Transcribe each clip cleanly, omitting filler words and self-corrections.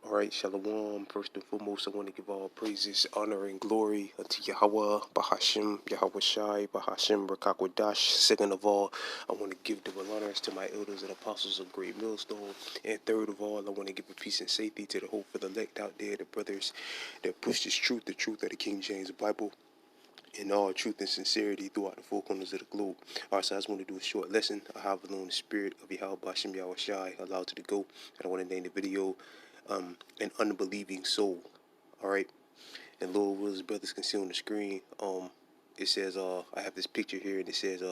Alright, Shalom. First and foremost, I want to give all praises, honor, and glory unto Yahweh, Bahashim, Yahweh Shai, Bahashim, Rakakwadash. Second of all, I want to give double honors to my elders and apostles of Great Millstone. And third of all, I want to give a peace and safety to the hope for the elect out there, the brothers that push this truth, the truth of the King James Bible, in all truth and sincerity throughout the four corners of the globe. Alright, so I just want to do a short lesson. I have alone the spirit of Yahweh Bashim Yahweh Shai allowed to go. And I want to name the video an unbelieving soul. Alright. And Lord Will's brothers can see on the screen. It says I have this picture here and it says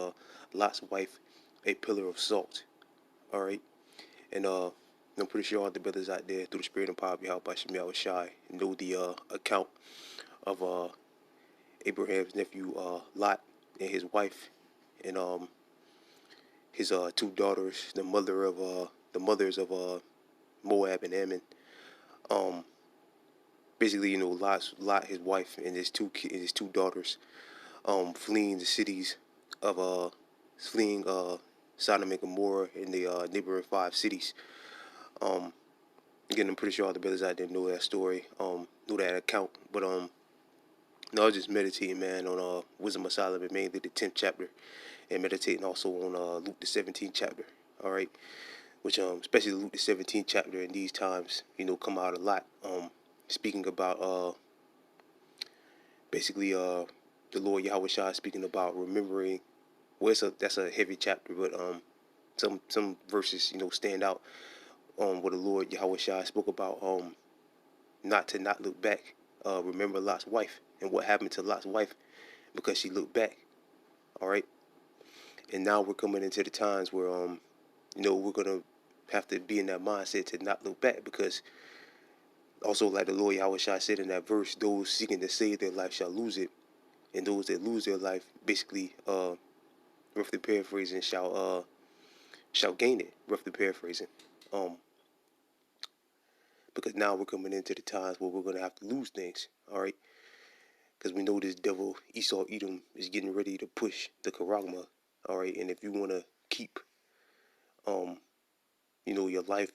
Lot's wife, a pillar of salt. Alright. And I'm pretty sure all the brothers out there through the spirit and power of Yahweh Bashim Yahweh Shai know the account of Abraham's nephew Lot and his wife and his two daughters, the mothers of Moab and Ammon. Basically, Lot, his wife, and his two daughters, fleeing the cities of fleeing Sodom and Gomorrah and the neighboring 5 cities. Again, I'm pretty sure all the brothers out there know that story, know that account. But no, I was just meditating, man, on Wisdom of Solomon, mainly the 10th chapter, and meditating also on Luke the 17th chapter. All right, which especially Luke the 17th chapter in these times, come out a lot. Speaking about basically the Lord Yahweh Shai speaking about remembering. Well, that's a heavy chapter, but some verses stand out where the Lord Yahweh Shai spoke about not look back. Remember Lot's wife and what happened to Lot's wife because she looked back. All right, and now we're coming into the times where we're gonna have to be in that mindset to not look back, because also, like the Lord Yahweh Shai said in that verse, those seeking to save their life shall lose it, and those that lose their life, basically, roughly paraphrasing, shall gain it. Roughly paraphrasing, because now we're coming into the times where we're gonna have to lose things. All right, because we know this devil Esau Edom is getting ready to push the charagma. All right, and if you want to keep, your life,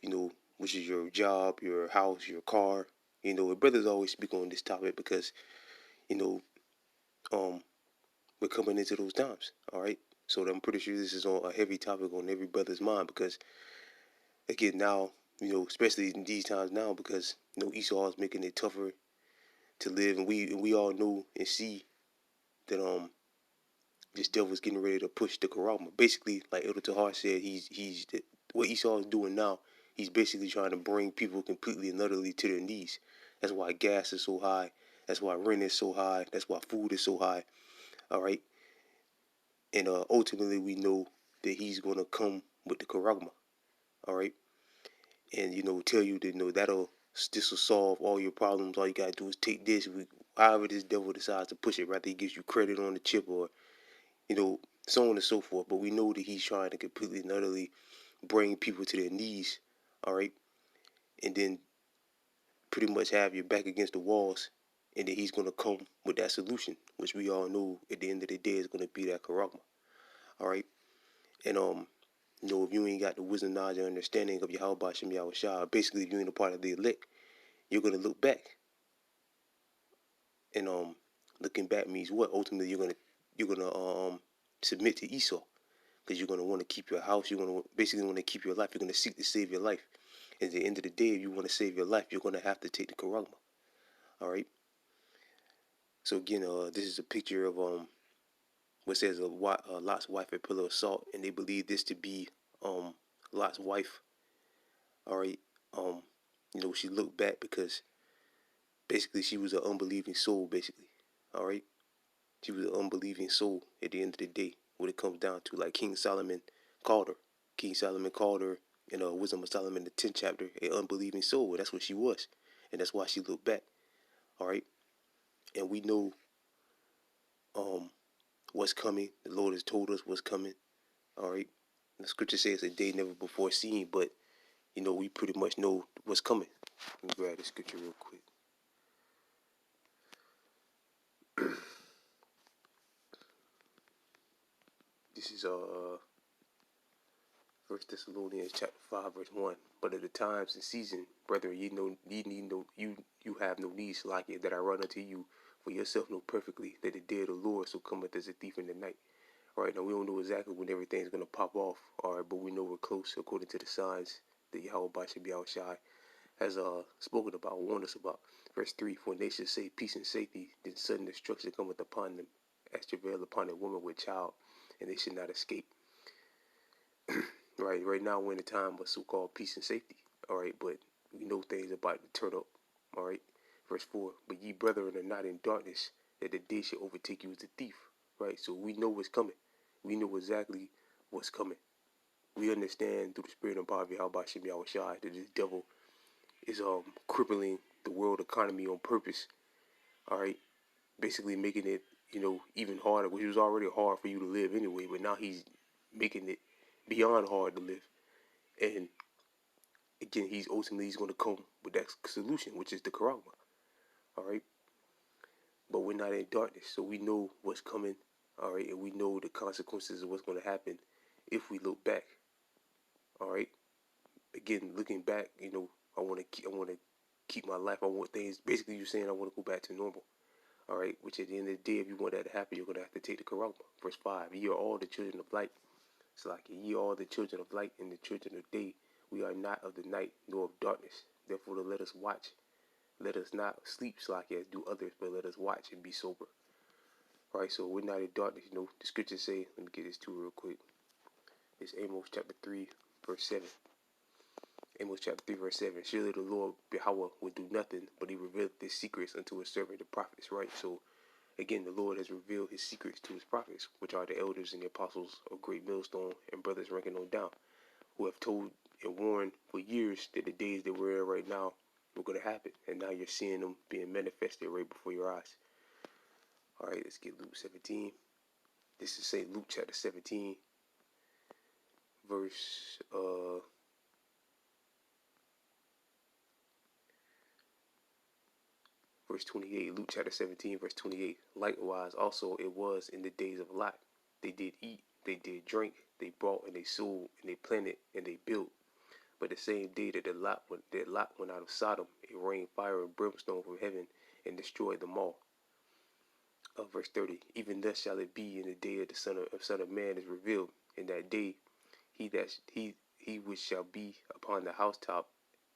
which is your job, your house, your car, the brothers always speak on this topic because, you know, we're coming into those times. All right, so I'm pretty sure this is on a heavy topic on every brother's mind because, again, now, especially in these times now, because Esau is making it tougher to live, and we all know and see that this devil's getting ready to push the Karama. Basically, like Elder Tahar said, what Esau is doing now. He's basically trying to bring people completely and utterly to their knees. That's why gas is so high. That's why rent is so high. That's why food is so high. All right, and ultimately we know that he's gonna come with the Karagma. All right, and tell you that this will solve all your problems. All you gotta do is take this. However this devil decides to push it, right? He gives you credit on the chip, or so on and so forth. But we know that he's trying to completely and utterly bring people to their knees, all right, and then pretty much have your back against the walls, and then he's gonna come with that solution, which we all know at the end of the day is gonna be that karagma, all right. And if you ain't got the wisdom, knowledge, and understanding of Yahweh Bashim Yahweh Shah, basically if you ain't a part of the elect, you're gonna look back, and looking back means what? Ultimately, you're gonna submit to Esau, because you're going to want to keep your house. You're going to basically want to keep your life. You're going to seek to save your life. At the end of the day, if you want to save your life, you're going to have to take the karagma. All right. So again, this is a picture of what says Lot's wife, a pillar of salt, and they believe this to be Lot's wife. All right. She looked back because basically she was an unbelieving soul. Basically, all right. She was an unbelieving soul at the end of the day. What it comes down to, like King Solomon called her. King Solomon called her in Wisdom of Solomon, the 10th chapter, an unbelieving soul. That's what she was. And that's why she looked back. All right. And we know what's coming. The Lord has told us what's coming. All right. The scripture says a day never before seen, but, we pretty much know what's coming. Let me grab the scripture real quick. This is 1 Thessalonians chapter 5, verse 1. But at the times and season, brethren, you have no needs like it that I run unto you, for yourself know perfectly that the day of the Lord so cometh as a thief in the night. All right, now we don't know exactly when everything's gonna pop off. All right, but we know we're close according to the signs that Yahweh Bashim Yahushai has spoken about, warned us about. Verse 3, for they should say peace and safety, then sudden destruction cometh upon them, as travail upon a woman with child, and they should not escape. Right now we're in a time of so-called peace and safety. All right, but we know things about to turn up. All right, verse 4, but ye brethren are not in darkness, that the day should overtake you as a thief. Right, so we know what's coming. We know exactly what's coming. We understand through the spirit and power of Yahweh Shem Yahushai that this devil is crippling the world economy on purpose. All right, basically making it even harder, which was already hard for you to live anyway, but now he's making it beyond hard to live. And again, he's going to come with that solution, which is the Quran. All right, but we're not in darkness, so we know what's coming. All right, and we know the consequences of what's going to happen if we look back. All right, again, looking back, I want to keep my life. I want things. Basically, you're saying I want to go back to normal. All right, which at the end of the day, if you want that to happen, you're going to have to take the Quran. Verse 5, ye are all the children of light. It's like, ye are all the children of light and the children of day. We are not of the night, nor of darkness. Therefore, let us watch. Let us not sleep, like as do others, but let us watch and be sober. All right, so we're not in darkness. The scriptures say, let me get this to real quick. It's Amos chapter 3, verse 7. Amos chapter 3, verse 7. Surely the Lord Yahweh will do nothing, but he revealed his secrets unto his servant the prophets. Right, so again, the Lord has revealed his secrets to his prophets, which are the elders and the apostles of great millstone and brothers ranking on down, who have told and warned for years that the days that we're in right now were going to happen. And now you're seeing them being manifested right before your eyes. All right, let's get Luke 17. This is St. Luke chapter 17, verse 28. Luke chapter 17, verse 28. Likewise, also it was in the days of Lot. They did eat, they did drink, they bought and they sold, and they planted and they built. But the same day that Lot went out of Sodom, it rained fire and brimstone from heaven and destroyed them all. Verse 30. Even thus shall it be in the day of the Son of Man is revealed. In that day, he which shall be upon the housetop,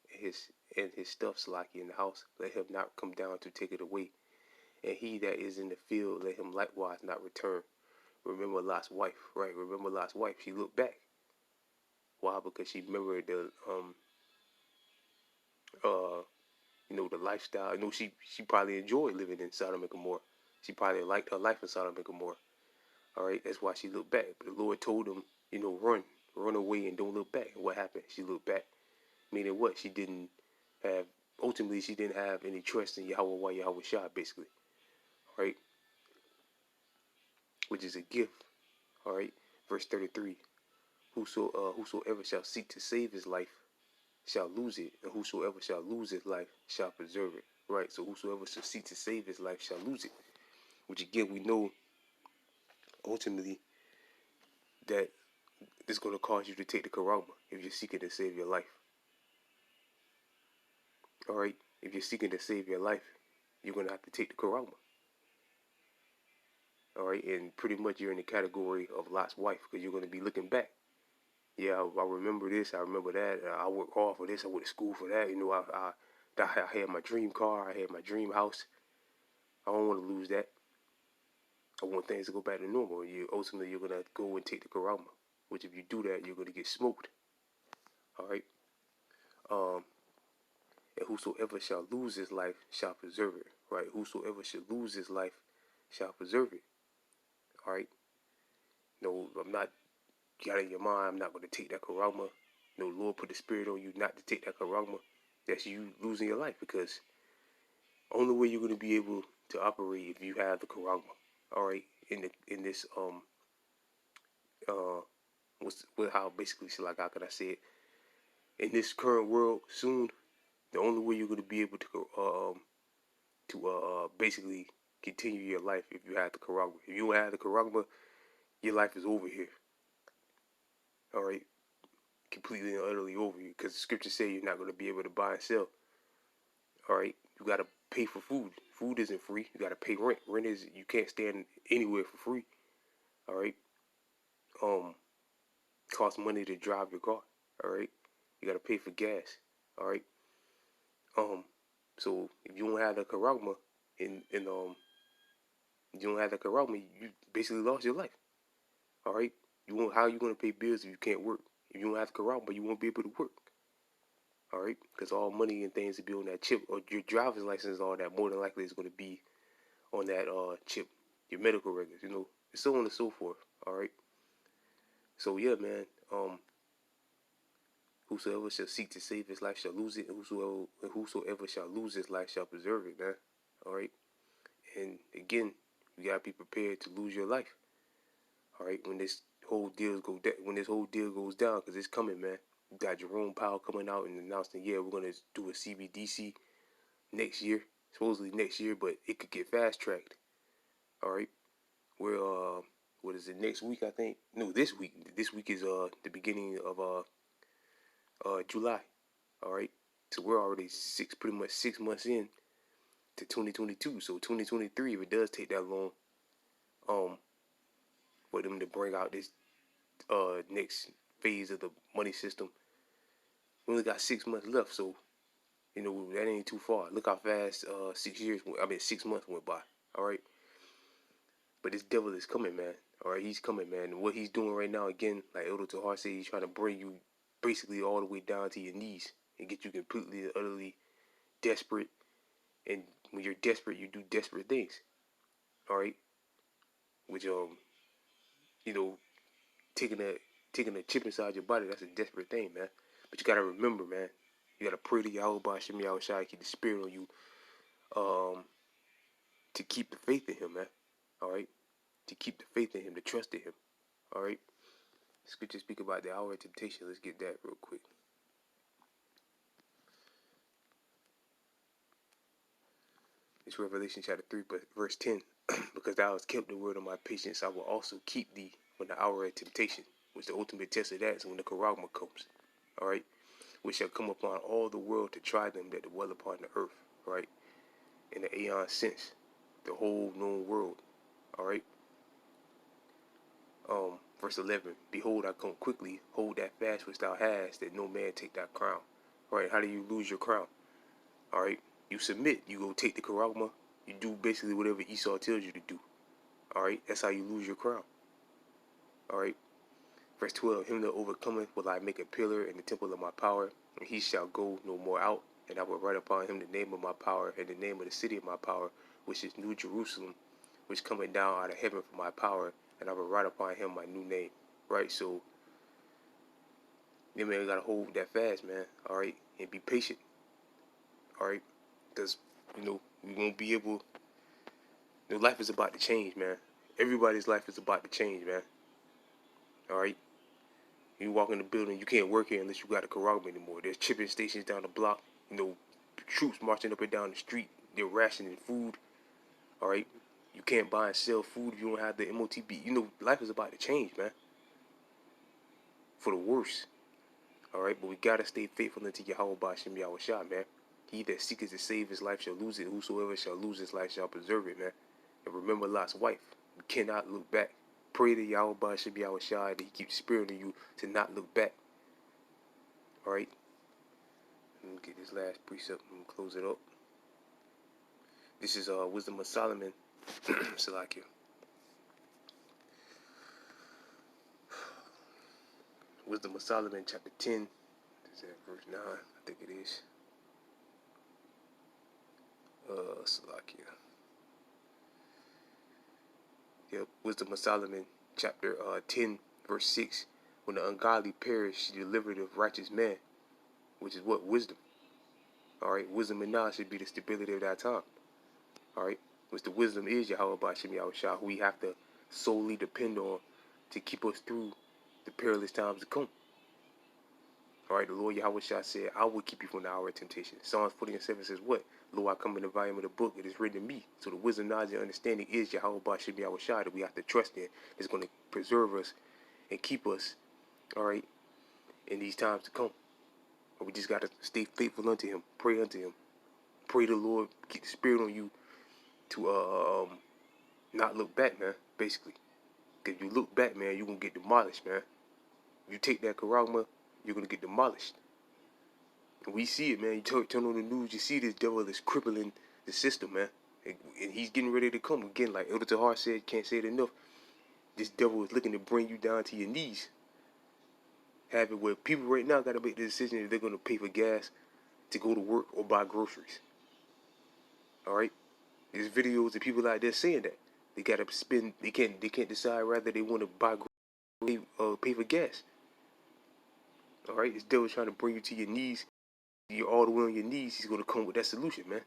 and his stuffs like in the house, let him not come down to take it away. And he that is in the field, let him likewise not return. Remember Lot's wife, right? Remember Lot's wife. She looked back. Why? Because she remembered the lifestyle. She probably enjoyed living in Sodom and Gomorrah. She probably liked her life in Sodom and Gomorrah. All right, that's why she looked back. But the Lord told him, run away and don't look back. And what happened? She looked back. Meaning what? Ultimately, she didn't have any trust in Yahweh Shah, basically. All right, which is a gift. All right, verse 33. Whosoever shall seek to save his life shall lose it, and whosoever shall lose his life shall preserve it. Right, so whosoever shall seek to save his life shall lose it. Which again, we know ultimately that this is going to cause you to take the Karama if you're seeking to save your life. All right, if you're seeking to save your life, you're going to have to take the Karama. All right, and pretty much you're in the category of Lot's wife, because you're going to be looking back. Yeah, I remember this, I remember that. I worked hard for this, I went to school for that. I had my dream car, I had my dream house. I don't want to lose that. I want things to go back to normal. Ultimately, you're going to go and take the Karama, which if you do that, you're going to get smoked. All right. And whosoever shall lose his life shall preserve it. Right. Whosoever shall lose his life shall preserve it. All right. No, I'm not. Get out of your mind. I'm not going to take that Karama. No, Lord put the spirit on you not to take that Karama. That's you losing your life, because only way you're going to be able to operate if you have the Karama. All right. In this how basically, like, how can I say it? In this current world, soon, the only way you're going to be able to basically continue your life if you have the Karagma. If you don't have the Karagma, your life is over here. All right. completely and utterly over you, because the scriptures say you're not going to be able to buy and sell. All right, you got to pay for food. Food isn't free. You got to pay rent. Rent is, you can't stand anywhere for free. All right. Um, Costs money to drive your car. All right, you got to pay for gas. All right. Um, so if you don't have the charagma, in you don't have the charagma, you basically lost your life. All right. How are you gonna pay bills if you can't work? If you don't have the charagma, you won't be able to work. All right, because all money and things to be on that chip, or your driver's license, all that more than likely is going to be on that chip. Your medical records, and so on and so forth. All right. So yeah, man. Whosoever shall seek to save his life shall lose it, and whosoever shall lose his life shall preserve it, man. All right. And again, you gotta be prepared to lose your life. All right, when this whole deal goes down, because it's coming, man. You got Jerome Powell coming out and announcing, yeah, we're gonna do a CBDC next year, supposedly next year, but it could get fast tracked. All right, we're what is it, next week? I think no, this week. This week is the beginning of July. All right, so we're already pretty much 6 months in to 2022. So 2023, if it does take that long, for them to bring out this next phase of the money system, we only got 6 months left. So that ain't too far. Look how fast 6 months went by. All right, but this devil is coming, man. All right, he's coming, man. And what he's doing right now, again, like Elder Tahar said, he's trying to bring you basically all the way down to your knees and get you completely and utterly desperate. And when you're desperate, you do desperate things. All right, which you know, taking a chip inside your body, that's a desperate thing, man. But you gotta remember, man. You gotta pray to Yahweh Shem Yahweh Shai, keep the spirit on you, to keep the faith in Him, man. All right, to keep the faith in Him, to trust in Him. All right. Scripture speak about the hour of temptation. Let's get that real quick. It's Revelation chapter 3, but verse 10. Because thou hast kept the word of my patience, I will also keep thee when the hour of temptation, which the ultimate test of that is when the charagma comes. All right, which shall come upon all the world to try them that dwell upon the earth. All right, in the aeon sense, the whole known world. All right. Verse 11. Behold, I come quickly. Hold that fast which thou hast, that no man take thy crown. All right. How do you lose your crown? All right. You submit. You go take the charagma. You do basically whatever Esau tells you to do. All right. That's how you lose your crown. All right. Verse 12. Him that overcometh will I make a pillar in the temple of my power, and he shall go no more out. And I will write upon him the name of my power and the name of the city of my power, which is New Jerusalem, which cometh down out of heaven from my power, and I will write upon him my new name. Right, so you man gotta hold that fast, man. All right, and be patient. All right, because we won't be able. Life is about to change, man. Everybody's life is about to change, man. All right, you walk in the building, you can't work here unless you got a charagma anymore. There's chipping stations down the block. Troops marching up and down the street. They're rationing food. All right, you can't buy and sell food if you don't have the MOTB. Life is about to change, man. For the worse. All right, but we gotta stay faithful unto Yahweh Ba'Shem Yahweh Shah, man. He that seeketh to save his life shall lose it. Whosoever shall lose his life shall preserve it, man. And remember Lot's wife. You cannot look back. Pray to Yahweh Ba'Shem Yahweh Shah that He keeps spirit in you to not look back. All right. Let me get this last precept and close it up. This is Wisdom of Solomon. Salakia. Wisdom of Solomon, chapter 10. Is that verse 9? I think it is. Salakia. Yep, Wisdom of Solomon, chapter 10, verse 6. When the ungodly perish, she delivered the righteous man, which is what? Wisdom. All right, wisdom and knowledge should be the stability of that time. All right, which the wisdom is Yahweh Ba'Shem Yahweh Shah, who we have to solely depend on to keep us through the perilous times to come. All right, the Lord Yahweh Shah said, I will keep you from the hour of temptation. Psalms 40:7 says what? Lo, I come in the volume of the book, it is written in me. So the wisdom, knowledge, and understanding is Yahweh Ba'Shem Yahweh Shah that we have to trust in. It's going to preserve us and keep us, all right, in these times to come. But we just got to stay faithful unto him, pray unto him, pray the Lord, get the spirit on you to not look back, man, basically. Because if you look back, man, you're going to get demolished, man. If you take that charagma, you're going to get demolished. And we see it, man. You turn on the news, you see this devil is crippling the system, man. And he's getting ready to come again. Like Elder Tahar said, can't say it enough. This devil is looking to bring you down to your knees. Have it where people right now got to make the decision if they're going to pay for gas to go to work or buy groceries. All right? There's videos of people out there saying that. They got to spend, they can't decide whether they want to buy groceries or pay for gas. All right? This devil's trying to bring you to your knees. You're all the way on your knees. He's going to come with that solution, man.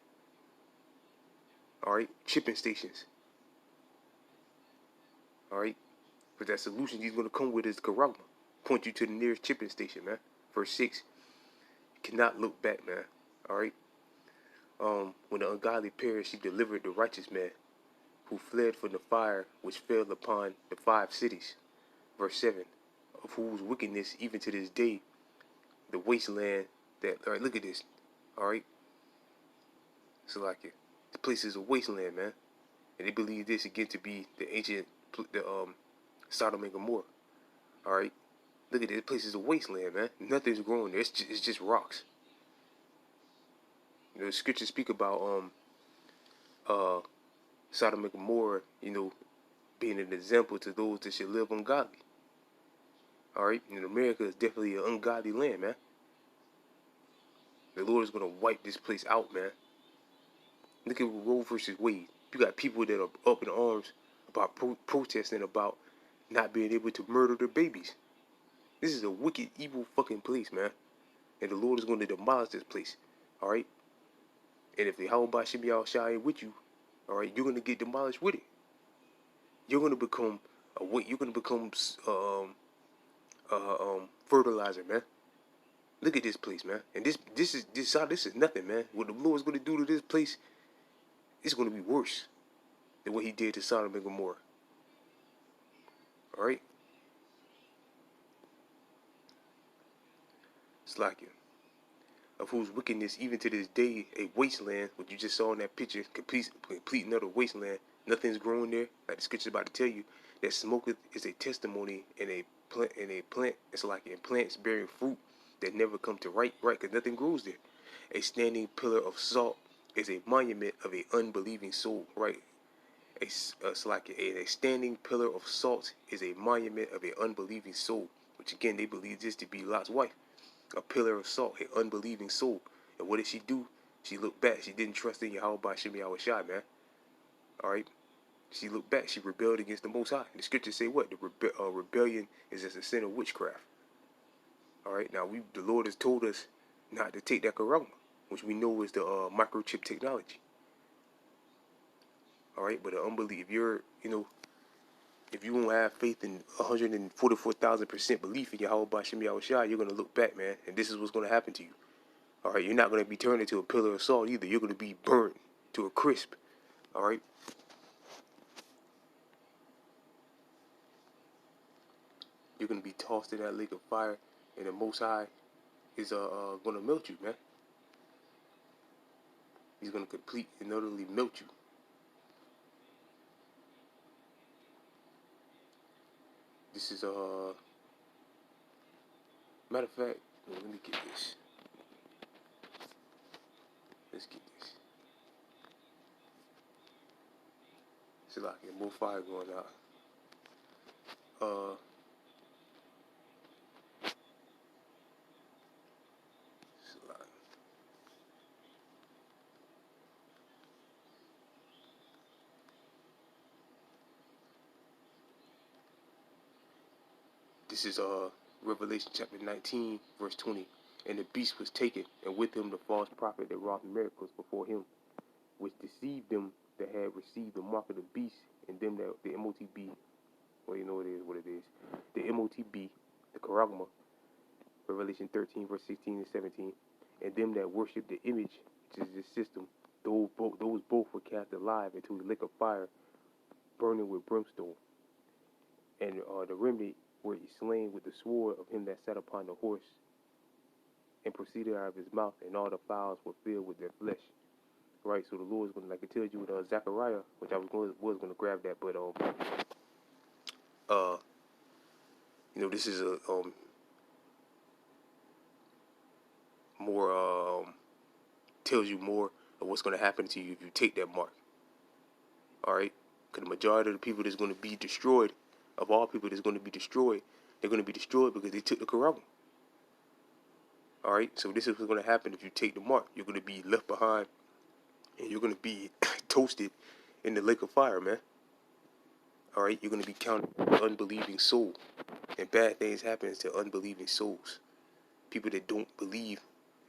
All right? Chipping stations. All right? But that solution he's going to come with is charagma. Point you to the nearest chipping station, man. Verse 6. Cannot look back, man. All right? When the ungodly perished, he delivered the righteous man who fled from the fire which fell upon the 5 cities. Verse 7. Of whose wickedness, even to this day, the wasteland that, all right, look at this. All right? So like it. This place is a wasteland, man. And they believe this again to be the ancient, Sodom and Gomorrah. All right? Look at this place is a wasteland, man. Nothing's growing there. It's just rocks. You know, the scriptures speak about Sodom and Gomorrah, you know, being an example to those that should live ungodly. All right? And America is definitely an ungodly land, man. The Lord is going to wipe this place out, man. Look at Roe versus Wade. You got people that are up in arms about protesting about not being able to murder their babies. This is a wicked, evil fucking place, man. And the Lord is going to demolish this place. All right? And if the Yahweh Shem Yahushua ain't with you, all right, you're going to get demolished with it. You're going to become fertilizer, man. Look at this place, man. And this is nothing, man. What the Lord's going to do to this place, it's going to be worse than what he did to Sodom and Gomorrah. All right? It's like it. Of whose wickedness, even to this day, a wasteland, what you just saw in that picture, complete another wasteland. Nothing's growing there. Like the scripture's about to tell you, that smoketh is a testimony in a plant. It's like in plants bearing fruit that never come to right, because nothing grows there. A standing pillar of salt is a monument of a unbelieving soul, right? It's like a standing pillar of salt is a monument of an unbelieving soul, which again, they believe this to be Lot's wife. A pillar of salt, an unbelieving soul. And what did she do? She looked back. She didn't trust in Yahweh Shem Yahushua, man. All right? She looked back. She rebelled against the Most High. The scriptures say what? The rebellion is as a sin of witchcraft. All right? Now, the Lord has told us not to take that charagma, which we know is the microchip technology. All right? But the unbelief, if you won't have faith in 144,000% belief in Yahweh Shem Yahushua, you're going to look back, man. And this is what's going to happen to you. All right? You're not going to be turned into a pillar of salt either. You're going to be burnt to a crisp. All right? You're going to be tossed in that lake of fire, and the Most High is going to melt you, man. He's going to complete and utterly melt you. This is, matter of fact, let me get this. Let's get this. It's like more fire going out. This is Revelation chapter 19, verse 20. And the beast was taken, and with him the false prophet that wrought miracles before him, which deceived them that had received the mark of the beast, and them that the MOTB, well, you know it is what it is. The MOTB, the charagma, Revelation 13, verse 16 and 17, and them that worship the image, which is the system, those both were cast alive into the lake of fire, burning with brimstone. And the remnant were ye slain with the sword of him that sat upon the horse, and proceeded out of his mouth, and all the fowls were filled with their flesh. Right, so the Lord is going to, like it tells you with Zechariah, which I was going to grab that, but uh, this is a more tells you more of what's going to happen to you if you take that mark. All right, because the majority of the people that's going to be destroyed, of all people that's going to be destroyed, they're going to be destroyed because they took the Quran. All right, so this is what's going to happen if you take the mark. You're going to be left behind, and you're going to be toasted in the lake of fire, man. All right, you're going to be counted as an unbelieving soul, and bad things happen to unbelieving souls. People that don't believe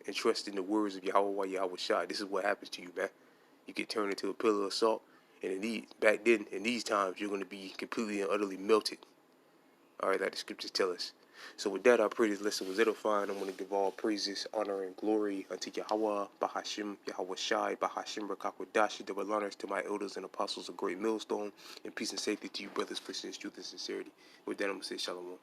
and trust in the words of Yahweh Yahweh Shai. This is what happens to you, man. You get turned into a pillar of salt, and back then, in these times, you're going to be completely and utterly melted. All right, like the scriptures tell us. So with that, I pray this lesson was edifying. I want to give all praises, honor, and glory unto Yahweh, Bahashim, Yahweh Shai, Bahashim, Rakakwadashi, double honors to my elders and apostles of Great Millstone, and peace and safety to you, brothers, Christians, truth, and sincerity. With that, I'm going to say shalom.